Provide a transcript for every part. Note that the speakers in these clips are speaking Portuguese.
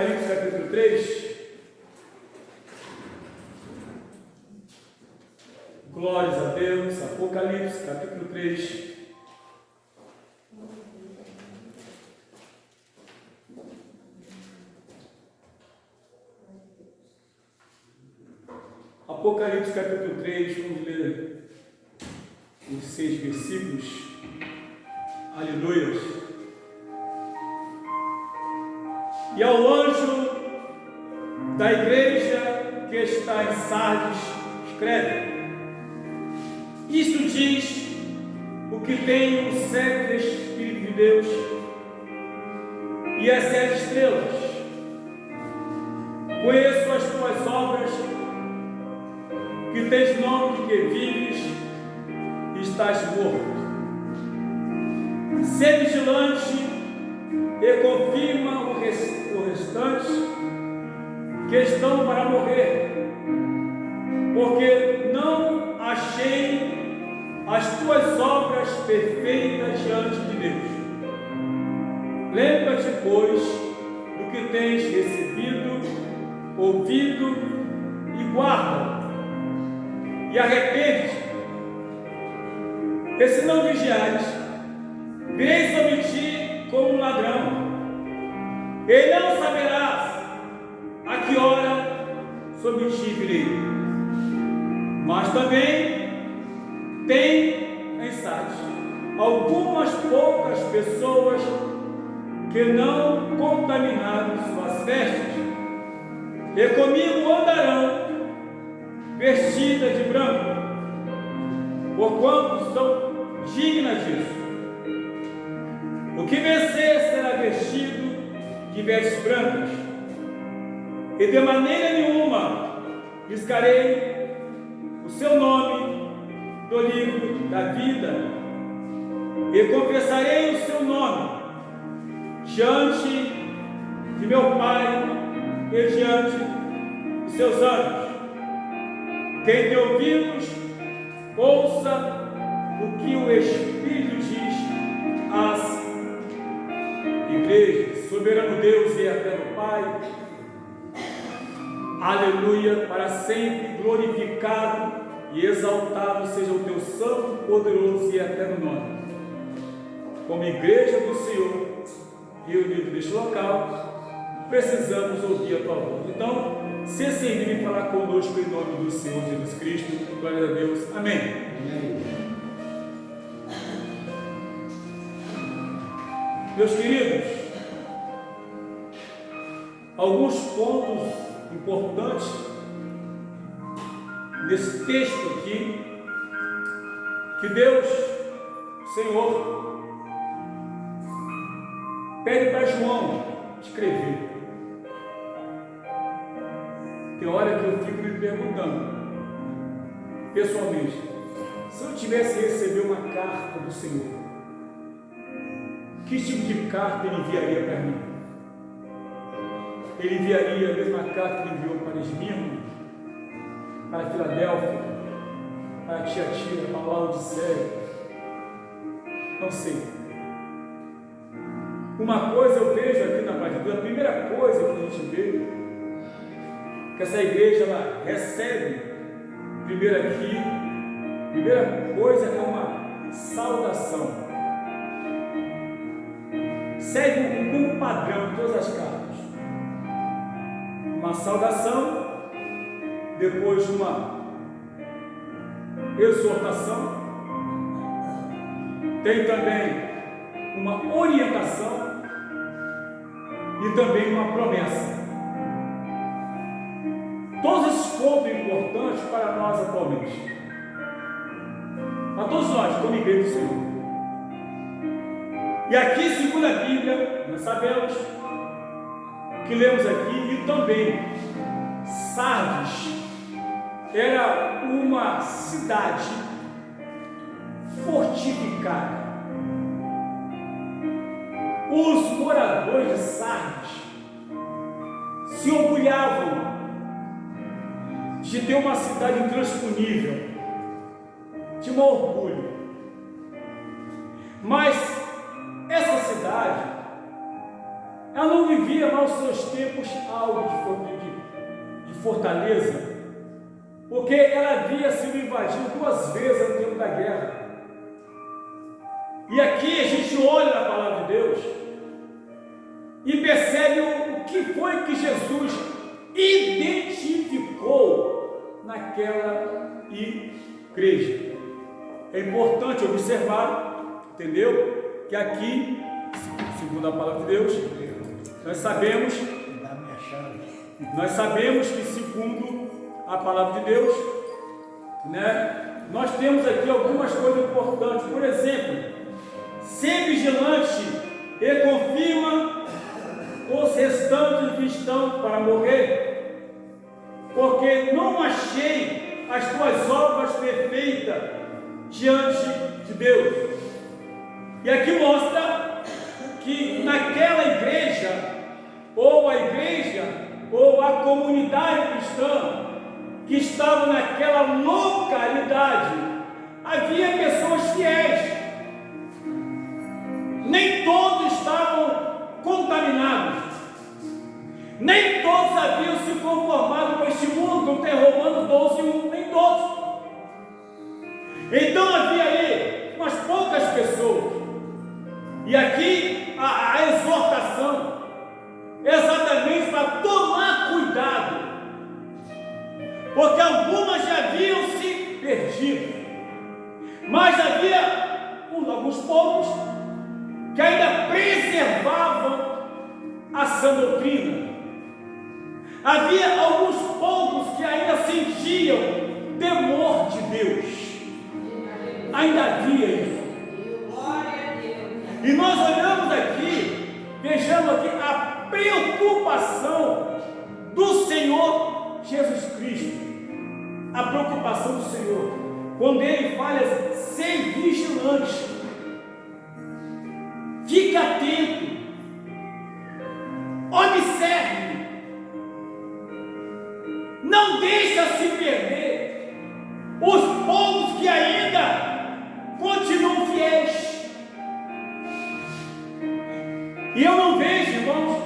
Apocalipse capítulo 3. Glórias a Deus. Apocalipse capítulo 3. Apocalipse capítulo 3, vamos ler os 6 versículos. Aleluia. E ao anjo da igreja que está em Sardes, escreve: isto diz o que tem o sétimo Espírito de Deus e as 7 estrelas. Conheço as tuas obras, que tens nome de que vives e estás morto. Sê vigilante e confirma o restante que estão para morrer, porque não achei as tuas obras perfeitas diante de Deus. Lembra-te, pois, do que tens recebido, ouvido e guarda, e arrepende-te. E se não vigiares, virei sobre ti como um ladrão, e não saberás a que hora sobre ti virei. Mas também tem em Sardes algumas poucas pessoas que não contaminaram suas vestes, e comigo andarão vestidas de branco, porquanto são dignas disso. O que vencer será vestido de vestes brancas, e de maneira nenhuma riscarei o seu nome do livro da vida, e confessarei o seu nome diante de meu Pai e diante de seus anjos. Quem tem ouvidos, ouça o que o Espírito diz às igrejas. Soberano Deus e eterno Pai, aleluia, para sempre glorificado e exaltado seja o teu santo, poderoso e eterno nome. Como igreja do Senhor, reunido neste local, precisamos ouvir a tua voz. Então, se servir e falar conosco em nome do Senhor Jesus Cristo. Glória a Deus. Amém. Amém. Meus queridos, alguns pontos importantes nesse texto aqui, que Deus, Senhor, pede para João escrever. Tem hora que eu fico me perguntando, pessoalmente, se eu tivesse recebido uma carta do Senhor, que tipo de carta ele enviaria para mim? Ele enviaria a mesma carta que ele enviou para Esmirna, para Filadélfia, para Tiatira, para Laodiceia? Não sei. Uma coisa eu vejo aqui na página 2, a primeira coisa que a gente vê, que essa igreja ela recebe, primeira coisa é uma saudação. Segue um padrão de todas as cartas. Uma saudação, depois uma exortação, tem também uma orientação e também uma promessa. Todos esses pontos importantes para nós atualmente, para todos nós, como igreja do Senhor. E aqui, segundo a Bíblia, nós sabemos que lemos aqui, e também Sardes era uma cidade fortificada. Os moradores de Sardes se orgulhavam de ter uma cidade intransponível, de um orgulho. Mas essa cidade ela não vivia mal os seus tempos altos de fortaleza, porque ela havia sido invadida 2 vezes no tempo da guerra. E aqui a gente olha na palavra de Deus e percebe o que foi que Jesus identificou naquela igreja. É importante observar, entendeu? Que aqui, segundo a palavra de Deus, nós sabemos que segundo a palavra de Deus, né, nós temos aqui algumas coisas importantes. Por exemplo, ser vigilante e confirma os restantes que estão para morrer, porque não achei as tuas obras perfeitas diante de Deus. E aqui mostra que naquela igreja, ou a igreja, ou a comunidade cristã que estava naquela localidade, havia pessoas fiéis. Nem todos estavam contaminados, nem todos haviam se conformado com este mundo, como tem Romanos 12:1, nem todos. Então havia aí umas poucas pessoas, e aqui a exortação é exatamente para tomar cuidado, porque algumas já haviam se perdido, mas havia alguns poucos que ainda preservavam a sã doutrina. Havia alguns poucos que ainda sentiam temor de Deus. Ainda havia isso. E nós olhamos aqui, vejamos aqui a preocupação do Senhor Jesus Cristo. A preocupação do Senhor, quando Ele fala, ser vigilante. Fique atento, observe, não deixa se perder os povos que ainda continuam fiéis. E eu não vejo, irmãos,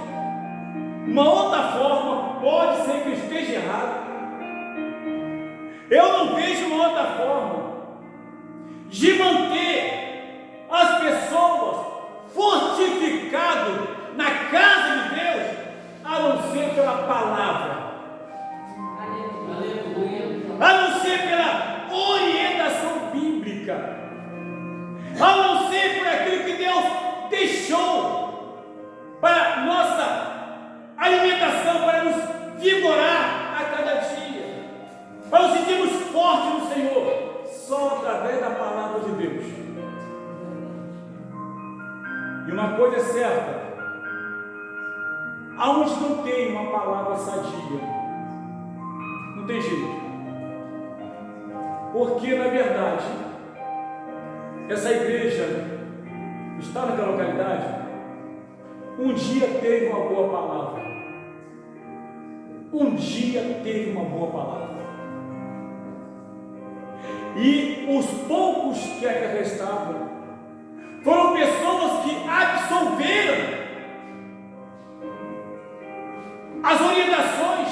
uma outra forma, pode ser que eu esteja errado, eu não vejo uma outra forma de manter as pessoas fortificado na casa de Deus, a não ser pela palavra, a não ser pela orientação bíblica, a não ser por aquilo que Deus deixou para nossa alimentação, para nos vigorar a cada dia, para nos sentirmos fortes no Senhor, só através da palavra de Deus. E uma coisa é certa, aonde não tem uma palavra sadia, não tem jeito, porque na verdade, essa igreja está naquela localidade, um dia teve uma boa palavra, e os poucos que ainda restavam, foram pessoas que absorveram as orientações,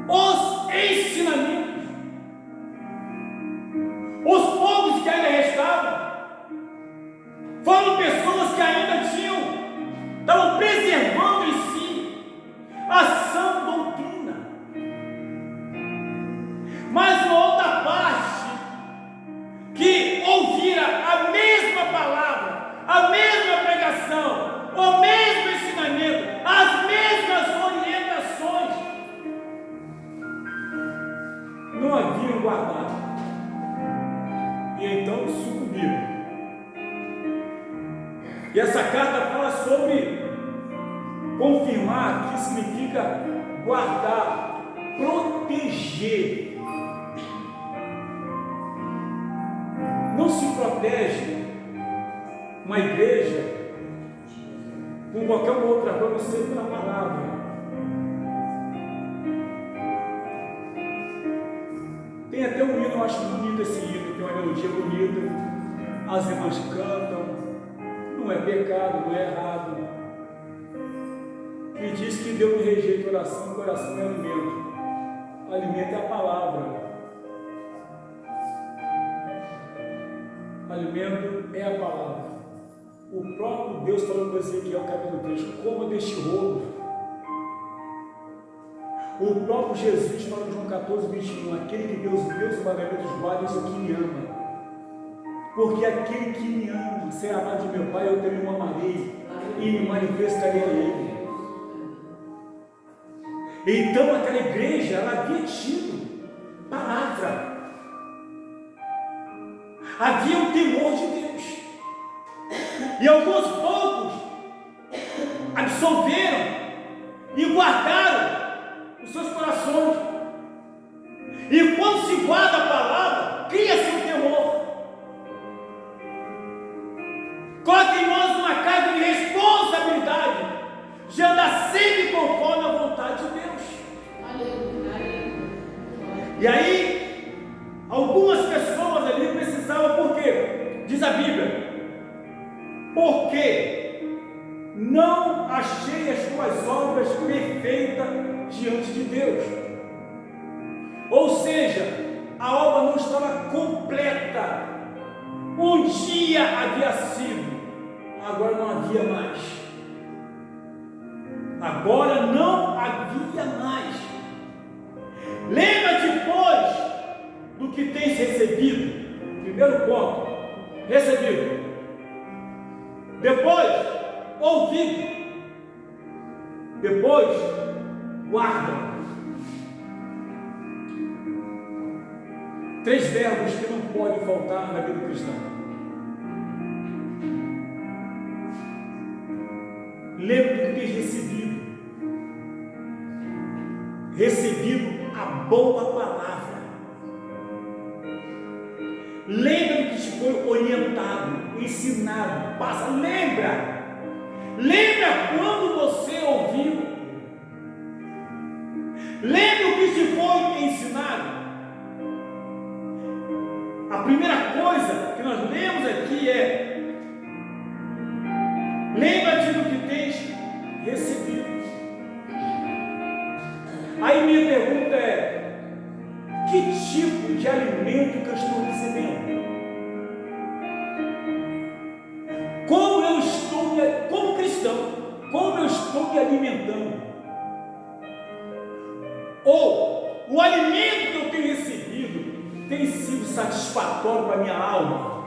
os ensinamentos. Os poucos que ainda restavam foram pessoas que ainda estavam preservando em si a sã doutrina. Mas uma outra parte que ouvira a mesma palavra, a mesma pregação, o mesmo ensinamento, as mesmas orientações, não haviam guardado, e então sucumbiram. E essa carta fala sobre confirmar, que significa guardar, proteger. Não se protege uma igreja com qualquer outra coisa, não sei pela palavra. Tem até um hino, eu acho bonito esse hino, tem uma melodia bonita, as irmãs cantam, não é pecado, não é errado, que diz que Deus não rejeita oração, que oração é alimento. O alimento é a palavra. O alimento é a palavra. O próprio Deus falou para Ezequiel, capítulo 3, coma deste rolo. O próprio Jesus fala em João 14, 21, aquele que Deus meus mandamentos guarda, isso que me ama. Porque aquele que me ama, ser amado de meu Pai, eu também o amarei e me manifestarei a Ele. Então aquela igreja, ela havia tido palavra. Havia um temor de Deus. E alguns poucos absolveram e guardaram os seus corações. E quando se guarda a palavra, cria-se um temor. Coloca em nós uma carga de responsabilidade de andar sempre conforme a vontade de Deus. E aí, algumas pessoas ali precisavam, por quê? Diz a Bíblia, porque não achei as tuas obras perfeitas diante de Deus. Ou seja, a obra não estava completa. Um dia havia sido, agora não havia mais. Agora não havia mais. Lembra-te, pois, do que tens recebido. Primeiro ponto, recebido. Depois, ouvido. Depois, guarda. 3 verbos que não podem faltar na vida cristã. Lembra do que tens recebido. Recebido a boa palavra. Lembra do que te foi orientado, ensinado. Passa, lembra. Lembra quando você ouviu. Lembra o que te foi ensinado. A primeira coisa que nós lemos aqui é: lembra-te do que tens recebido. Aí minha pergunta é: que tipo de alimento que eu estou recebendo? Como cristão, como eu estou me alimentando? Ou o alimento que eu tenho recebido tem sido satisfatório para a minha alma?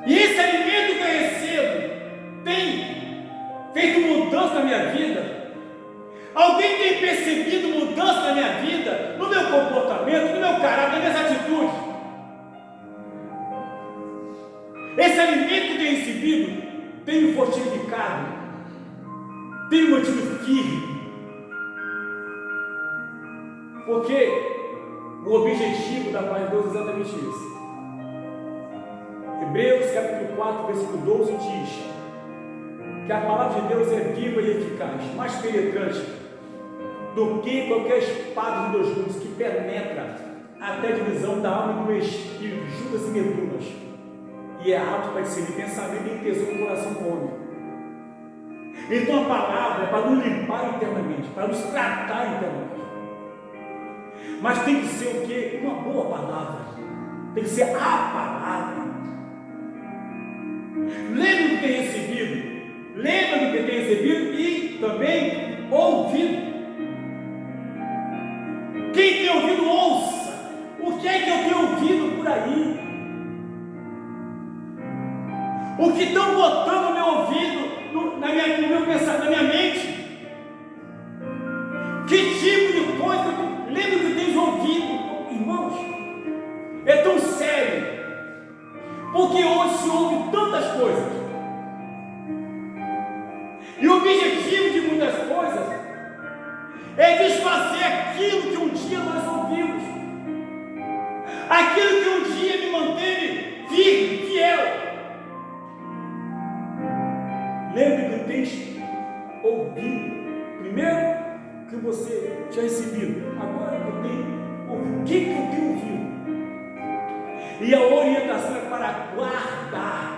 E esse alimento que eu recebo tem feito mudança na minha vida? Alguém tem percebido mudança na minha vida, no meu comportamento, no meu caráter, nas minhas atitudes? Esse alimento que eu tenho recebido tem me fortificado, tem me mantido firme. Porque o objetivo da palavra de Deus é exatamente esse. Hebreus capítulo 4, versículo 12 diz que a palavra de Deus é viva e eficaz, mais penetrante do que qualquer espada de 2 gumes, que penetra até a divisão da alma e do espírito, juntas e medulas, e é apto para discernir pensamento e intenção do coração do homem. Então a palavra é para nos limpar internamente, para nos tratar internamente. Mas tem que ser o quê? Uma boa palavra. Tem que ser a palavra. Lembra do que tem recebido. Lembra do que tem recebido e também ouvido. Quem tem ouvido, ouça. O que é que eu tenho ouvido por aí? O que estão botando no meu ouvido, no meu pensamento, na minha mente? Que tipo de coisa? Lembra que tens ouvido, irmãos? É tão sério, porque hoje se ouve tantas coisas, e o objetivo de muitas coisas é desfazer aquilo que um dia nós ouvimos, aquilo que um dia me manteve firme, fiel. Lembra que tens ouvido. Primeiro, que você tinha recebido. Agora eu tenho ouvido. O que eu tenho ouvido? E a orientação é para guardar.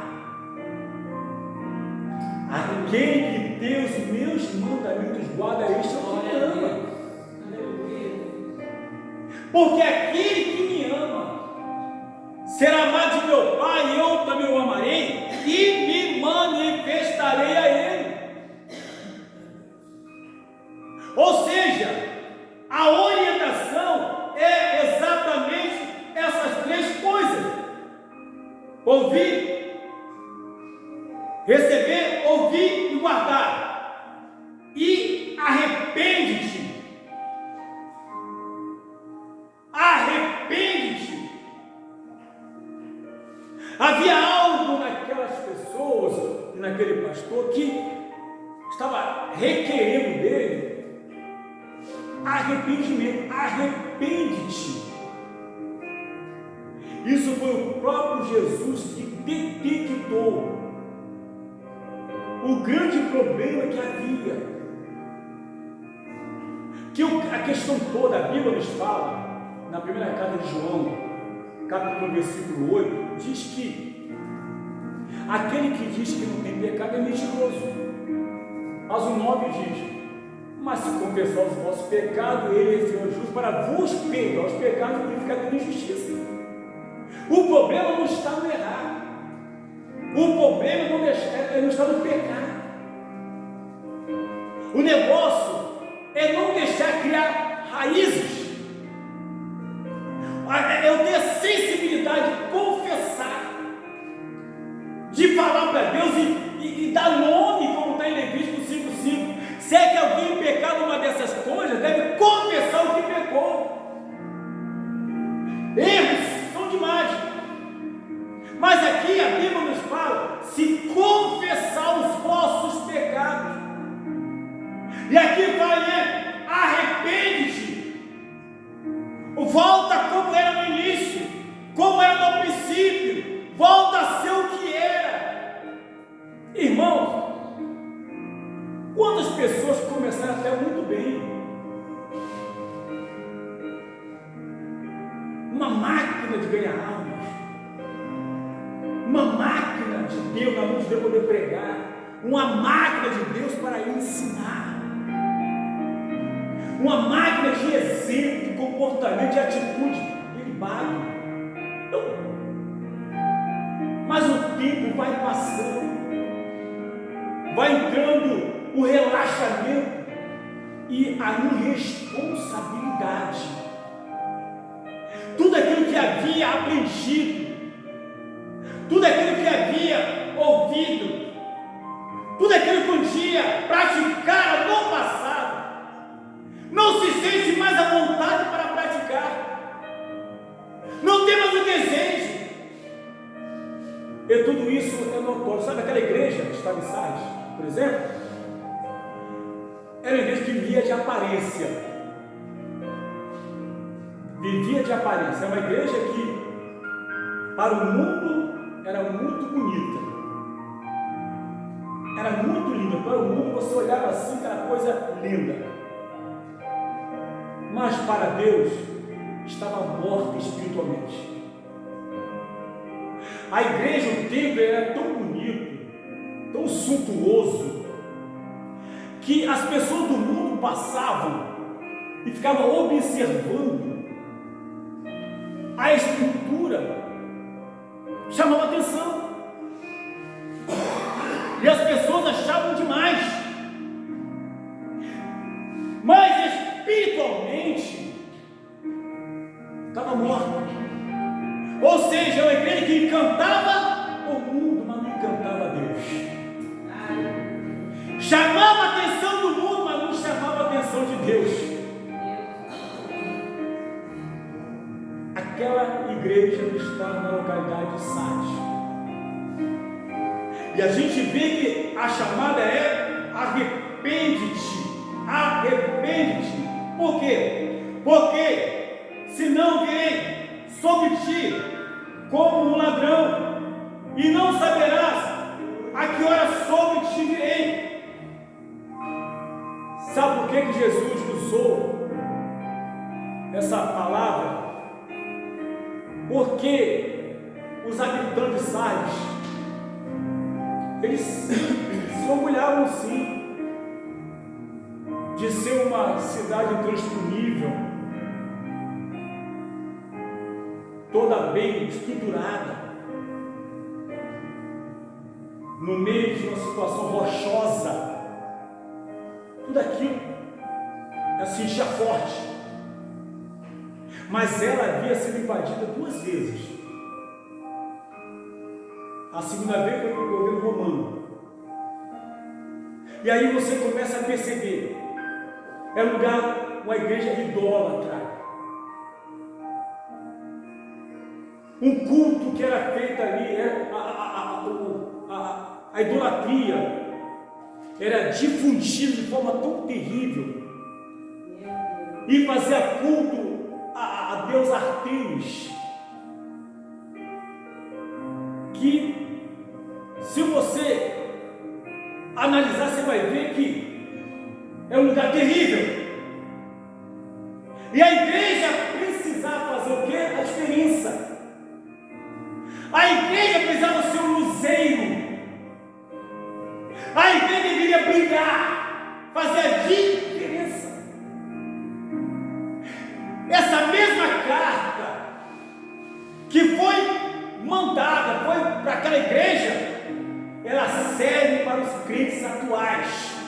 aquele que tem os meus mandamentos guarda, este é o que me ama. Porque aquele que me ama será amado de meu Pai, e eu também o amarei e me manifestarei a ele. Ou seja, a orientação é exatamente essas três coisas: ouvir, receber, ouvir e guardar. E arrepende-te. Arrepende-te. Havia algo naquelas pessoas e naquele pastor que estava requerendo dele arrependimento. Arrepende-te. Isso foi o próprio Jesus que detectou o grande problema que havia. Que a questão toda, a Bíblia nos fala, na primeira carta de João, capítulo versículo 8, diz que aquele que diz que não tem pecado é mentiroso. Mas o 9 diz: mas se confessar os vossos pecados, ele é fiel e justo para vos perdoar os pecados e purificar da injustiça. O problema não está no errar. O problema não está no pecado. O negócio é não deixar criar raízes. Eu ter a sensibilidade de confessar, de falar para Deus e dar nome, como está em Levítico 5:5. Se é que alguém pecar numa dessas coisas, deve confessar o que pecou. Erros são demais. Mas aqui a Bíblia nos fala: se confessar os vossos pecados. E aqui vai, arrepende-te. Volta como era no início, como era no princípio. Volta a ser o que era. Irmãos, quantas pessoas começaram até muito bem, uma máquina de ganhar almas, uma máquina de Deus na mão de Deus poder pregar, uma máquina de Deus para ensinar, uma máquina de exemplo, de comportamento, de atitude ilibado. Mas o tempo vai passando, vai entrando o relaxamento e a irresponsabilidade. Tudo aquilo que havia aprendido, tudo aquilo que havia ouvido, tudo aquilo que um dia praticara no passado, não se sente mais à vontade para praticar, não tem mais o desejo. E tudo isso é notório. Sabe aquela igreja que estava em Sardes, por exemplo? Era uma igreja que vivia de aparência. Vivia de aparência. É uma igreja que para o mundo era muito bonita, era muito linda. Para o mundo você olhava assim, aquela coisa linda, mas para Deus estava morta espiritualmente. A igreja, o templo era tão bonito, tão suntuoso, que as pessoas do mundo passavam e ficavam observando a estrutura, chamava atenção, e as pessoas achavam demais, mas espiritualmente estava morta. Ou seja, uma igreja que encantava o mundo, mas não encantava a Deus. Chamava a atenção do mundo, mas não chamava a atenção de Deus. Aquela igreja está na localidade de Sardes. E a gente vê que a chamada é arrepende-te. Arrepende-te. Por quê? Porque senão virei sobre ti como um ladrão, e não saberás a que hora sobre ti virei. Sabe por que Jesus usou essa palavra? Porque os habitantes de Sardes Eles se orgulhavam sim de ser uma cidade intransponível, toda bem estruturada, no meio de uma situação rochosa. Tudo aquilo ela se sentia forte, mas ela havia sido invadida 2 vezes. A segunda vez foi pelo governo romano. E aí você começa a perceber, é um lugar, uma igreja idólatra, um culto que era feito ali, a idolatria era difundida de forma tão terrível, e fazia culto a Deus Artemis, que se você analisar, você vai ver que é um lugar terrível. E a igreja precisava fazer o quê? A diferença. A igreja precisava ser um luzeiro. A igreja deveria brilhar, fazer a diferença. Essa mesma carta que foi mandada, foi para aquela igreja, ela serve para os crentes atuais.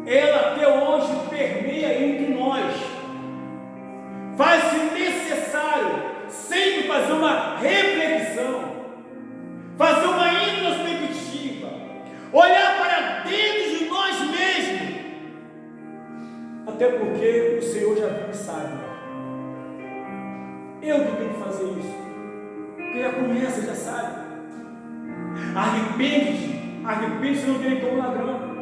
Ela até hoje permeia entre nós. Faz-se necessário sempre fazer uma reflexão, fazer uma introspectiva, olhar para dentro de nós mesmos, até porque o Senhor já viu e sabe. Eu que tenho que fazer isso, porque já conhece, já sabe. Arrepende-se, não virem como ladrão.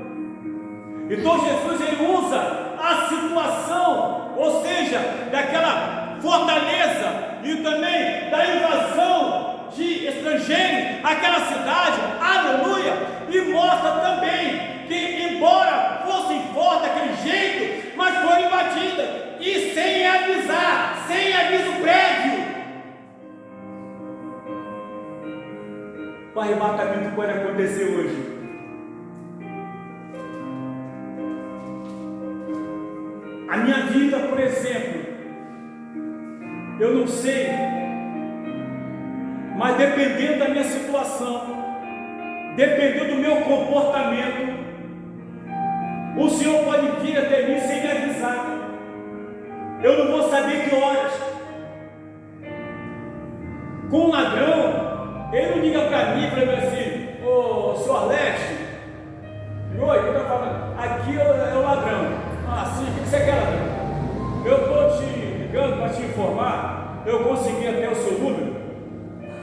Então Jesus ele usa a situação, ou seja, daquela fortaleza e também da invasão de estrangeiros, aquela cidade, aleluia, e mostra também que embora fossem fortes daquele jeito, mas foram invadidas, e sem avisar, sem aviso prévio. O arrebatamento pode acontecer hoje. A minha vida, por exemplo, eu não sei, mas dependendo da minha situação, dependendo do meu comportamento, o Senhor pode vir até mim sem me avisar. Eu não vou saber que horas. Com um ladrão, ele não liga para mim assim: ô senhor Alex, oi, o que está falando? Aqui é o ladrão. Ah, sim, o que você quer, ladrão? Eu estou te ligando para te informar, eu consegui até o seu número.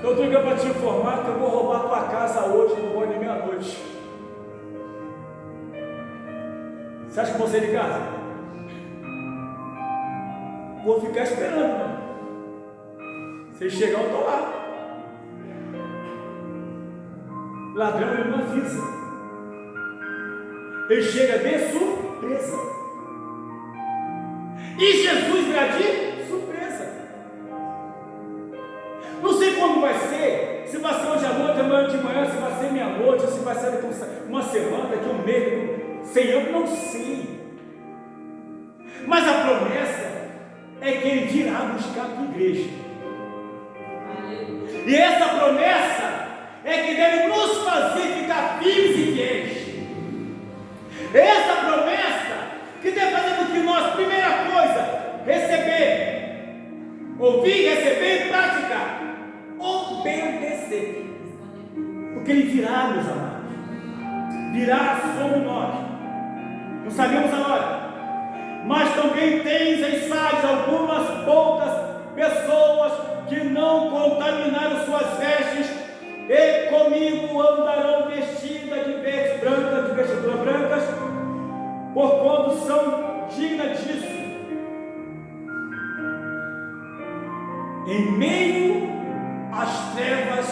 Eu estou ligando para te informar que eu vou roubar a tua casa hoje, no voo de meia-noite. Você acha que vou sair de casa? Vou ficar esperando, né? Se chegar, eu estou lá. Ladrão, ele não avisa. Ele chega de surpresa. E Jesus virá de surpresa. Não sei como vai ser, se vai ser hoje à noite, amanhã de manhã, se vai ser meia-noite, se vai ser daqui uma semana, daqui um mês, 100 anos, não sei. Mas a promessa é que Ele virá buscar a tua igreja. E essa promessa é que deve nos fazer ficar firmes e fiéis. Essa promessa que deve fazer com que nós, primeira coisa, receber, ouvir, receber e praticar, obedecer. Porque Ele virá, meus amados, virá sobre nós. Não sabemos a hora, mas também tens em Sardes algumas poucas pessoas que não contaminaram suas vestes e comigo andarão vestidas de vestes brancas, de vestiduras brancas, porquanto são dignas disso. Em meio às trevas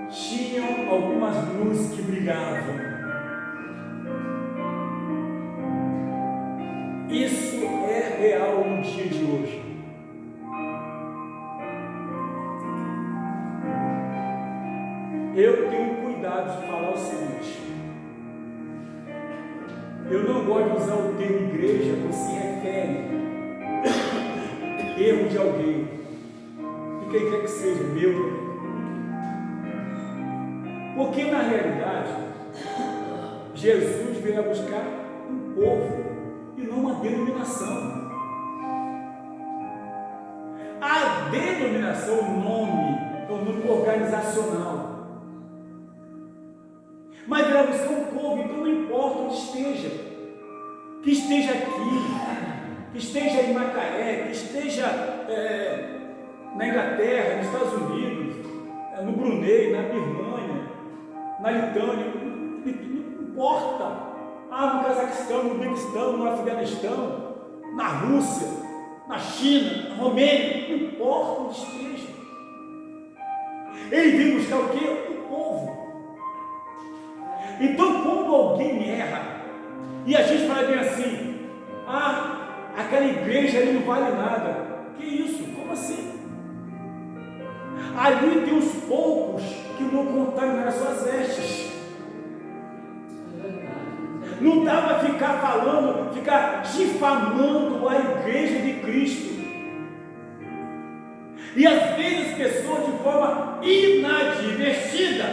tinham algumas luzes que brilhavam. Isso é real no dia de hoje. Eu tenho cuidado cuidado de falar o seguinte: eu não gosto de usar o termo igreja quando se refere erro de alguém, de quem quer que seja, meu. Porque na realidade, Jesus veio a buscar um povo e não uma denominação. A denominação, o nome, é um nome organizacional. Mas veio a buscar um povo, então não importa onde esteja, que esteja aqui, que esteja em Macaé, que esteja na Inglaterra, nos Estados Unidos, no Brunei, na Birmânia, na Litânia, não importa. No Cazaquistão, no Uzbequistão, no Afeganistão, na Rússia, na China, na Romênia, não importa onde esteja. Ele veio buscar o quê? O povo. Então, quando alguém erra, e a gente fala bem assim: aquela igreja ali não vale nada. Que isso? Como assim? Ali tem uns poucos que vão contaminar as suas vestes. Não dá para ficar falando, ficar difamando a igreja de Cristo. E às vezes as pessoas, de forma inadvertida,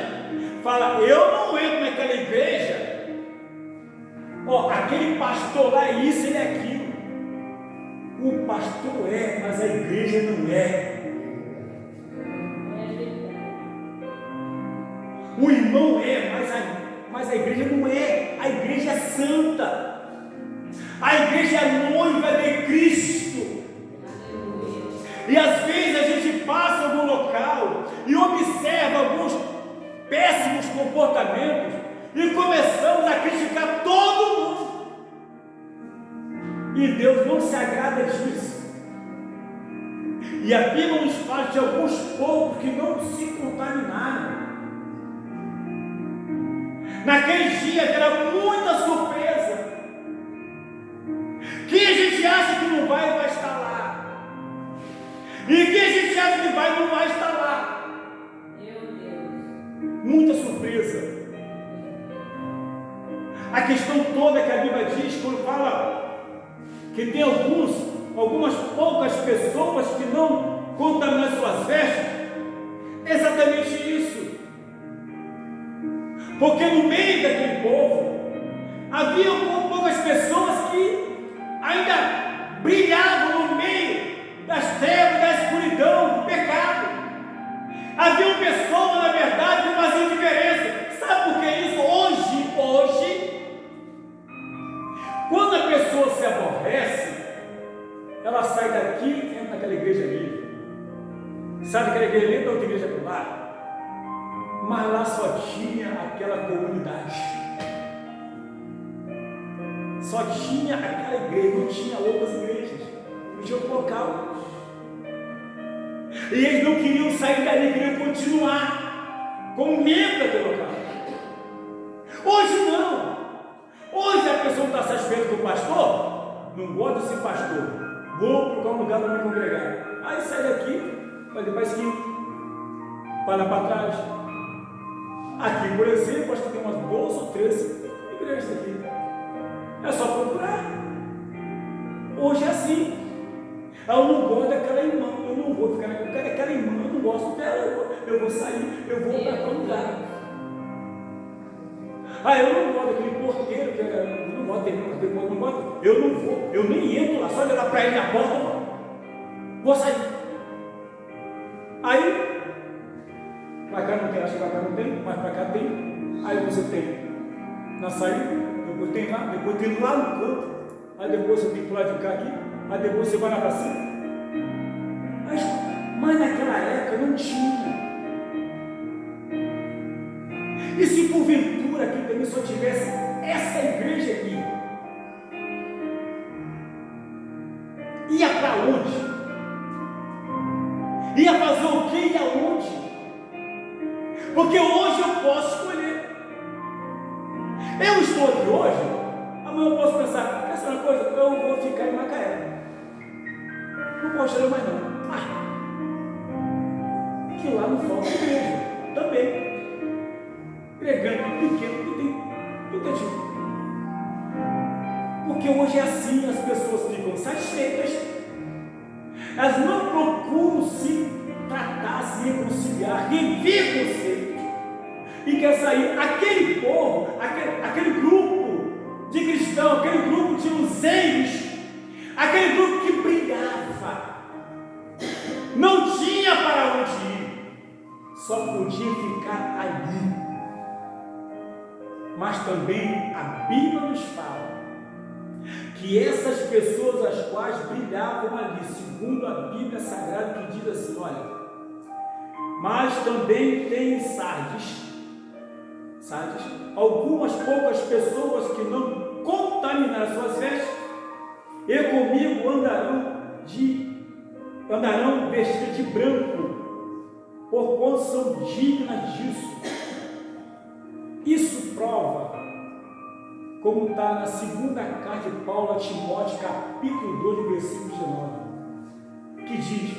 falam: eu não entro naquela igreja, aquele pastor lá é isso, ele é aquilo. O pastor é, mas a igreja não é. O irmão é, mas a igreja não é. A igreja é santa. A igreja é noiva de Cristo. E às vezes a gente passa em algum local e observa alguns péssimos comportamentos e começamos a criticar todo mundo. E Deus não se agrada disso. E a Bíblia nos fala de alguns poucos que não se contaminaram. Naquele dia terá muita surpresa. Quem a gente acha que não vai estar lá. E quem a gente acha que vai, não vai estar lá. Meu Deus. Muita surpresa. A questão toda que a Bíblia diz, quando fala que tem algumas poucas pessoas que não contaminam suas vestes, é exatamente isso. Porque no meio daquele povo havia poucas pessoas que ainda brilhavam no meio das trevas, da escuridão, do pecado. Havia pessoas, na verdade, que faziam diferença. Sabe por que isso? Hoje, quando a pessoa se aborrece, ela sai daqui e entra naquela igreja ali. Sai daquela igreja ali, da outra igreja para lá. Mas lá só tinha aquela comunidade, só tinha aquela igreja, não tinha outras igrejas, não tinha outro local. E eles não queriam sair dali, queriam continuar como membro daquele local. Hoje não. Hoje a pessoa não está satisfeita com o pastor, não gosta desse pastor, vou procurar um lugar para me congregar. Aí sai daqui, vai para a esquina, vai lá para trás. Aqui, por exemplo, acho que tem umas 12 ou 13 igrejas aqui. É só procurar. Hoje é assim. Eu não gosto daquela irmã, eu não vou ficar naquela irmã, eu não gosto dela, eu vou sair, eu vou para outro lugar. Eu não gosto daquele porteiro, eu não gosto dele, eu não vou, eu nem entro lá, só olhar para ele na porta, vou sair. Aí, para cá não tem, acho que para cá não tem, mas para cá tem. Aí você tem na saída, depois tem lá, depois tem lá no canto, aí depois você tem que pular de cá aqui, aí depois você vai lá para cima. Mas naquela época não tinha. E se porventura aqui também só tivesse essa igreja aqui, ia para onde? Ia fazer o que e aonde? Porque hoje eu posso escolher. Eu estou aqui hoje, amanhã eu posso pensar: quer saber uma coisa? Eu vou ficar em Macaé. Não posso chegar mais não. Que lá não falta igreja também. Pregar pequeno, tudo é tipo. Porque hoje é assim, as pessoas ficam satisfeitas, elas não procuram se tratar, se reconciliar, rever conceitos, e quer sair. Aquele povo, aquele grupo de cristãos, aquele grupo de luzeiros, aquele grupo que brilhava, não tinha para onde ir, só podia ficar ali. Mas também a Bíblia nos fala que essas pessoas as quais brilhavam ali, segundo a Bíblia Sagrada, que diz assim, olha, mas também tem em Sardes, algumas poucas pessoas que não contaminaram suas vestes, e comigo andarão vestidas de branco, porquanto são dignas disso. Isso prova, como está na segunda carta de Paulo a Timóteo, capítulo 2, versículo 19, que diz: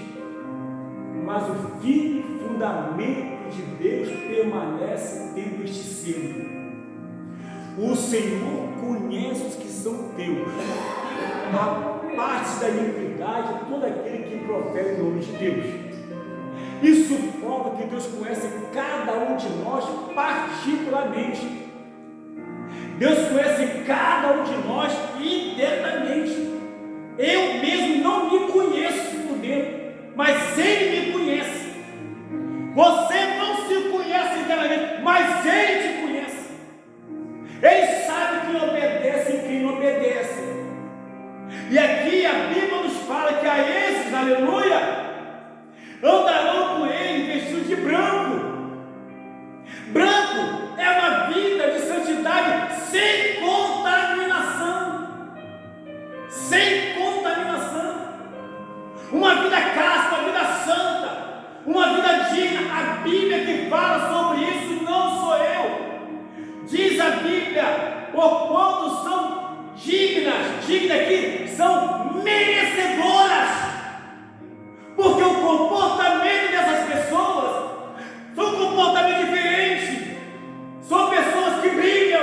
mas o firme fundamento de Deus permanece tendo este selo: o Senhor conhece os que são teus, a parte da iniquidade todo aquele que profere o nome de Deus. Isso prova que Deus conhece cada um de nós particularmente. Deus conhece cada um de nós internamente. Eu mesmo não me conheço por dentro, mas Ele me conhece. Você não se conhece internamente, mas Ele te conhece. Ele sabe quem obedece e quem não obedece. E aqui a Bíblia nos fala que a esses, aleluia, andarão com Ele vestidos de branco. Branco é uma vida de santidade sem contaminação. Sem contaminação. Uma vida casta, uma vida santa, uma vida digna. A Bíblia que fala sobre isso, não sou eu. Diz a Bíblia, porquanto são dignas, dignas aqui, são merecedoras. Porque o comportamento dessas pessoas são um comportamento diferente. São pessoas que brilham,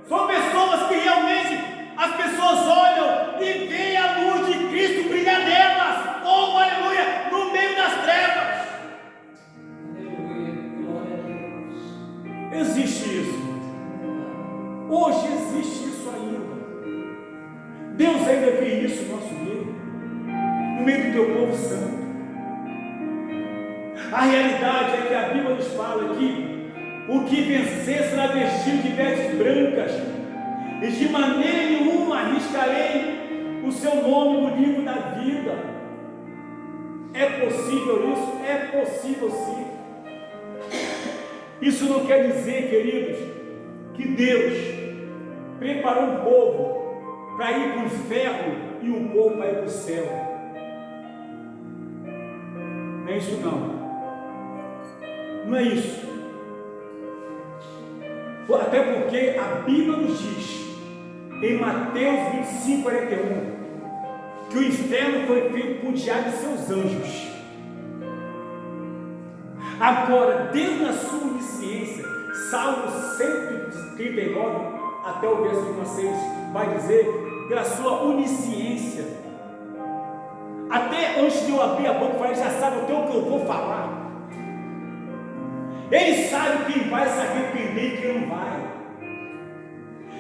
são pessoas que realmente as pessoas olham e veem a luz de Cristo brilhar nelas. Oh, aleluia, no meio das trevas. Aleluia, glória a Deus. Existe isso. Hoje existe isso ainda. Deus ainda vê isso no nosso meio, no meio do teu povo santo. A realidade é que a Bíblia nos fala que o que vencer será vestido de vestes brancas, e de maneira nenhuma arriscarei o seu nome no livro da vida. É possível isso? É possível sim. Isso não quer dizer, queridos, que Deus preparou um povo para ir para o inferno e um povo para ir para o céu. Não é isso não. Não é isso. Até porque a Bíblia nos diz, em Mateus 25, 41, que o inferno foi feito por diabo e seus anjos. Agora, Deus, na sua onisciência, Salmo 139, até o versículo 6, vai dizer, pela sua onisciência, até antes de eu abrir a boca, ele já sabe até o que eu vou falar. Ele sabe quem vai se arrepender e quem não vai.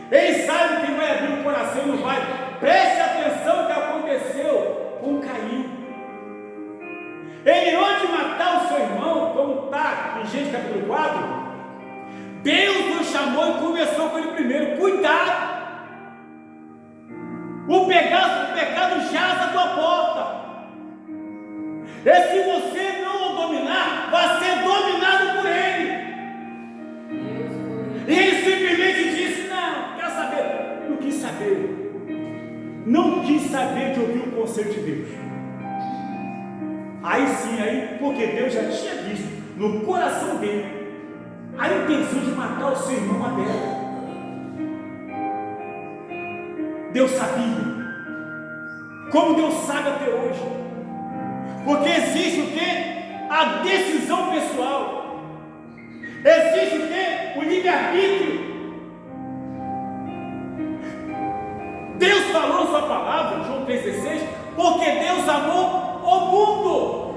Ele sabe quem vai abrir o coração e não vai. Preste atenção no que aconteceu com Caim. Ele, antes de matar o seu irmão, como está em Gênesis capítulo 4, Deus o chamou e conversou com ele primeiro. Cuidado! O pecado jaz à tua porta. E se você não o dominar, vai ser dominado por ele. E ele simplesmente disse: não, quer saber? Não quis saber. Não quis saber de ouvir o conselho de Deus. Aí sim, porque Deus já tinha visto no coração dele a intenção de matar o seu irmão Abel. Deus sabia. Como Deus sabe até hoje. Porque existe o quê? A decisão pessoal. Existe o quê? O livre-arbítrio. Deus falou sua palavra, João 3,16, porque Deus amou o mundo.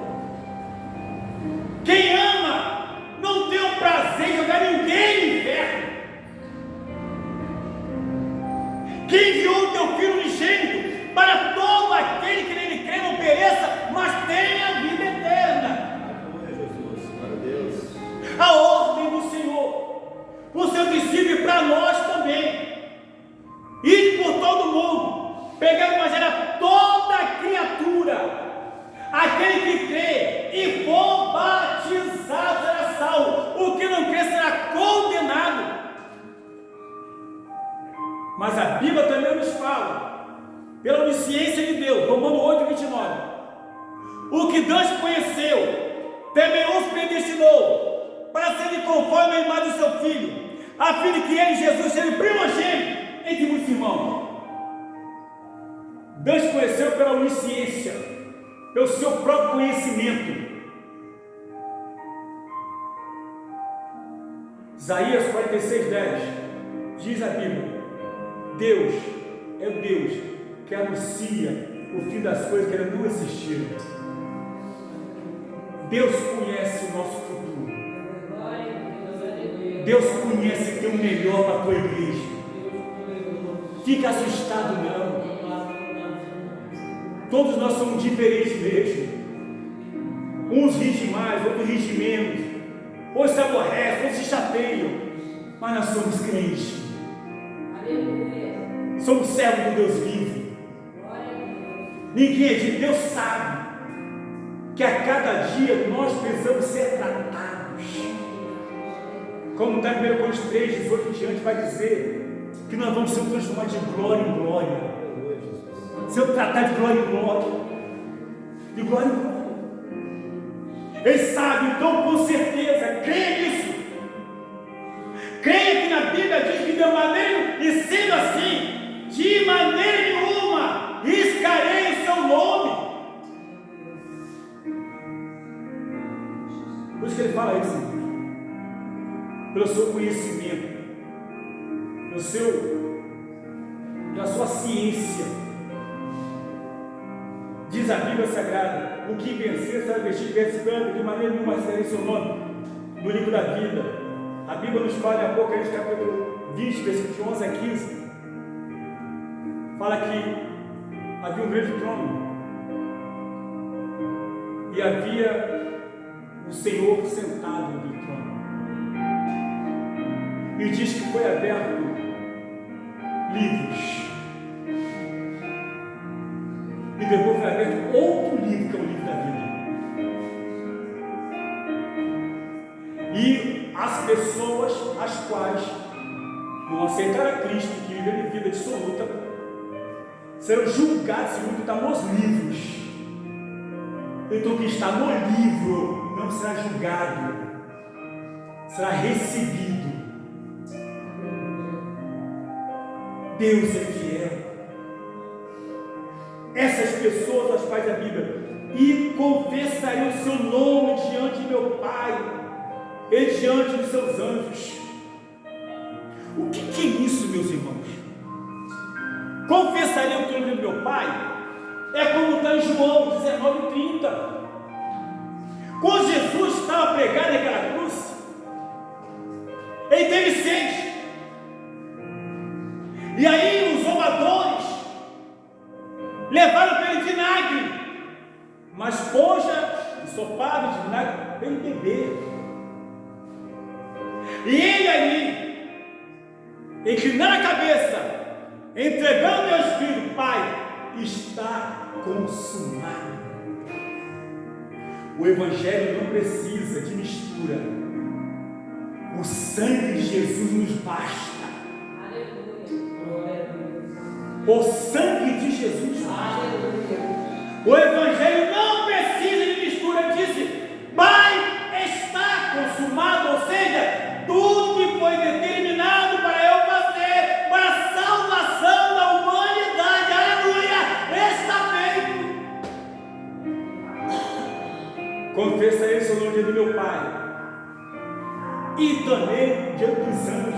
Quem ama não tem o prazer de jogar ninguém no inferno. Quem enviou o teu Filho unigênito para todo aquele que nele crê não pereça, mas tenha a vida eterna. Glória a Deus. A ordem do Senhor, o seu discípulo e para nós também. Ir por todo mundo, pegar o evangelho a toda criatura. Aquele que crê e for batizado será salvo. O que não crê será condenado. Mas a Bíblia também nos fala, pela onisciência de Deus, Romanos 8,29, o que Deus conheceu, também os predestinou, para serem conforme a imagem do seu Filho, a fim de que ele, Jesus, seja o primogênito entre muitos irmãos. Deus conheceu pela onisciência, pelo seu próprio conhecimento. Isaías 46,10 diz a Bíblia: Deus é o Deus que anuncia o fim das coisas que ainda não existiram. Deus conhece o nosso futuro. Deus conhece o que é o melhor para a tua igreja. Fica assustado não. Todos nós somos diferentes mesmo. Uns rigem mais, outros rigem menos. Uns se aborrecem, outros se chateiam. Mas nós somos crentes. Somos servos do Deus vivo. Ninguém é de Deus sabe que a cada dia nós precisamos ser tratados. Como está em 1 Coríntios 3, 18 em diante, vai dizer que nós vamos ser transformados de glória em glória. Ser tratado de glória em glória. De glória em glória. Ele sabe, então com certeza, creia nisso. Creia que na Bíblia diz que de maneira, e sendo assim, de maneira nenhuma riscarei o seu nome. Por isso que ele fala isso, pelo seu conhecimento, pela sua ciência. Diz a Bíblia Sagrada: o que vencer será vestido vencedor, de maneira nenhuma riscarei seu nome no livro da vida. A Bíblia nos fala em Apocalipse capítulo 20, versículos de 11 a 15, fala que havia um grande trono e havia o Senhor sentado no trono, e diz que foi aberto livros, e depois foi aberto outro livro, que é o livro da vida. E as pessoas as quais não aceitaram a Cristo, que vivem em vida dissoluta, serão julgados segundo o que está nos livros. Então, o que está no livro não será julgado, será recebido. Deus é fiel. Essas pessoas, as quais a Bíblia, e confessarei o seu nome diante de meu Pai e diante dos seus anjos. O que é isso, meus irmãos? Confessarei o nome do meu Pai é como está em João 19:30. Quando Jesus estava pregado naquela cruz, ele teve sede. E aí os zombadores levaram para ele vinagre, uma esponja ensopada de vinagre para ele beber. E ele ali, inclinando a cabeça, entregando ao Espírito: Pai, está consumado. O Evangelho não precisa de mistura. O sangue de Jesus nos basta. O sangue de Jesus nos basta. O Evangelho não precisa de mistura. Disse: Pai, está consumado. Ou seja, tudo que foi determinado para eu fazer, para a salvação da humanidade, aleluia, está feito. Confessarei o nome do meu Pai e também diante dos anjos.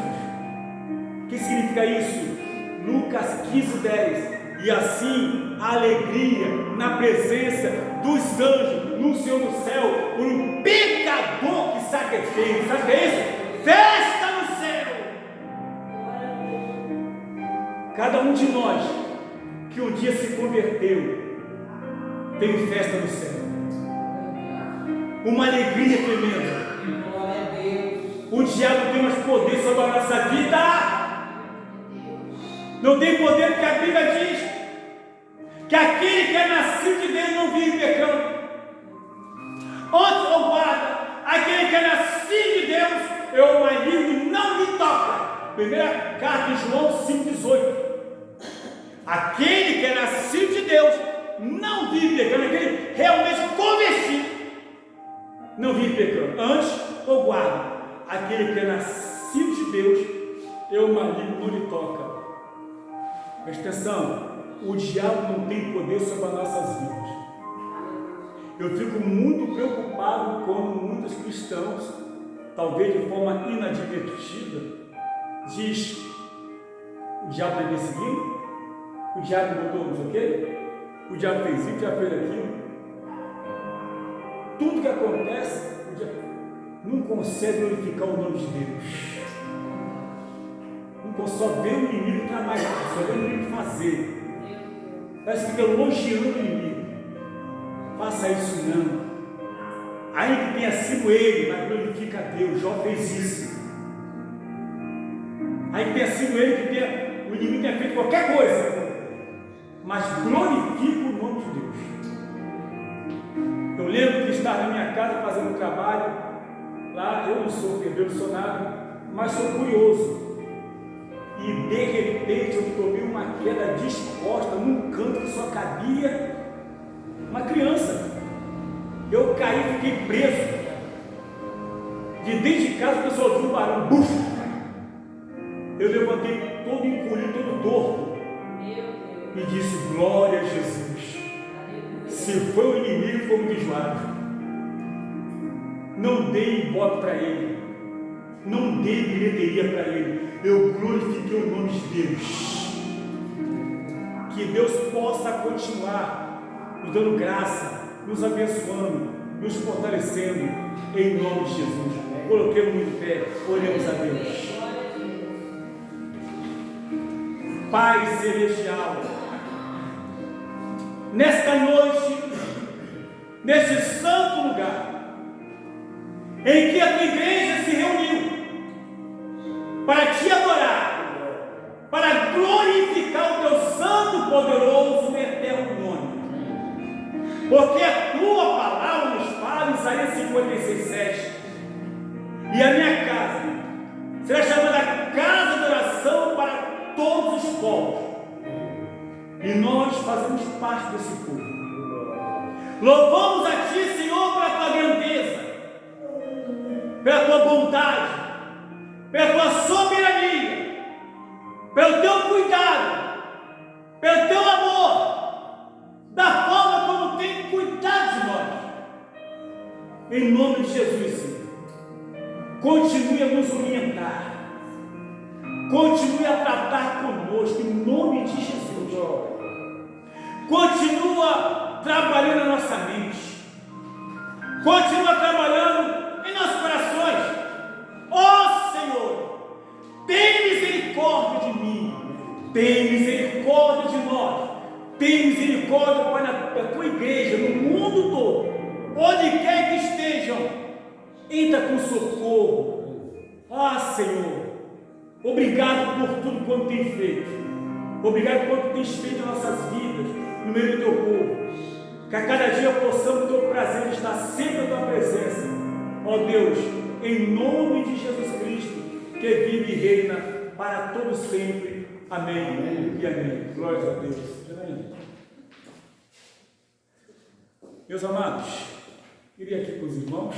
O que significa isso? Lucas 15:10. E assim a alegria na presença dos anjos no Senhor do céu por um pecador que se arrepende. Sabe o que é isso? Festa no céu. Cada um de nós que um dia se converteu tem festa no céu. Uma alegria tremenda. O diabo tem mais poder sobre a nossa vida. Não tem poder, porque a Bíblia diz que aquele que é nascido de Deus não vive pecando. Outro guarda, aquele que é nascido de Deus é o maligno e não lhe toca. Primeira carta de João 5,18. Aquele que é nascido de Deus não vive pecando. Aquele realmente convertido não vive pecando. Antes, o guarda, aquele que é nascido de Deus é o maligno não lhe toca. Presta atenção, o diabo não tem poder sobre as nossas vidas. Eu fico muito preocupado quando muitos cristãos, talvez de forma inadvertida, diz: o diabo está perseguindo, o diabo botou não sei o quê, o diabo fez isso, o diabo fez aquilo. Tudo que acontece, o diabo não consegue glorificar o nome de Deus. Só vê o inimigo trabalhar, só vê o inimigo fazer. Parece que fica elogiando o inimigo. Faça isso não. Ainda que tenha sido ele, mas glorifica a Deus. Jó fez isso. Ainda que tenha sido ele, que o inimigo tenha feito qualquer coisa, mas glorifica o nome de Deus. Eu lembro de estar na minha casa fazendo um trabalho lá. Eu não sou pedreiro, não sou nada, mas sou curioso. E de repente eu tomei uma queda disposta num canto que só cabia uma criança. Eu caí e fiquei preso. De dentro de casa a pessoa ouviu um barulho, buf! Eu levantei todo encolhido, todo torto. E disse: glória a Jesus. Se foi o inimigo, foi um desvado. Não dei voto para ele. Não dei bilheteria para ele. Eu glorifiquei o nome de Deus. Que Deus possa continuar nos dando graça, nos abençoando, nos fortalecendo, em nome de Jesus. Coloquemos em pé, oremos a Deus. Pai Celestial, nesta noite, neste santo lugar, em que a tua igreja se reuniu, para te adorar, para glorificar o teu santo, poderoso e eterno nome. Porque a tua palavra nos fala em Isaías 56:7. E a minha casa será chamada casa de oração para todos os povos. E nós fazemos parte desse povo. Louvamos a ti, Senhor, pela tua grandeza, pela tua bondade, pela tua soberania, pelo teu cuidado, pelo teu amor, da forma como tem cuidado de nós. Em nome de Jesus, Senhor, continue a nos orientar, continue a tratar conosco, em nome de Jesus. Continua trabalhando na nossa mente, continua trabalhando em nossos corações. Ó Senhor, tem misericórdia de mim, tem misericórdia de nós, tem misericórdia, Pai, da tua igreja, no mundo todo, onde quer que estejam, entra com socorro. Ah, Senhor, obrigado por tudo quanto tem feito, obrigado por quanto tens feito em nossas vidas, no meio do teu povo, que a cada dia possamos ter o prazer de estar sempre na tua presença. Ó Deus, em nome de Jesus Cristo, que vive e reina para todo sempre. Amém e amém. Glórias a Deus. Meus amados, queria aqui com os irmãos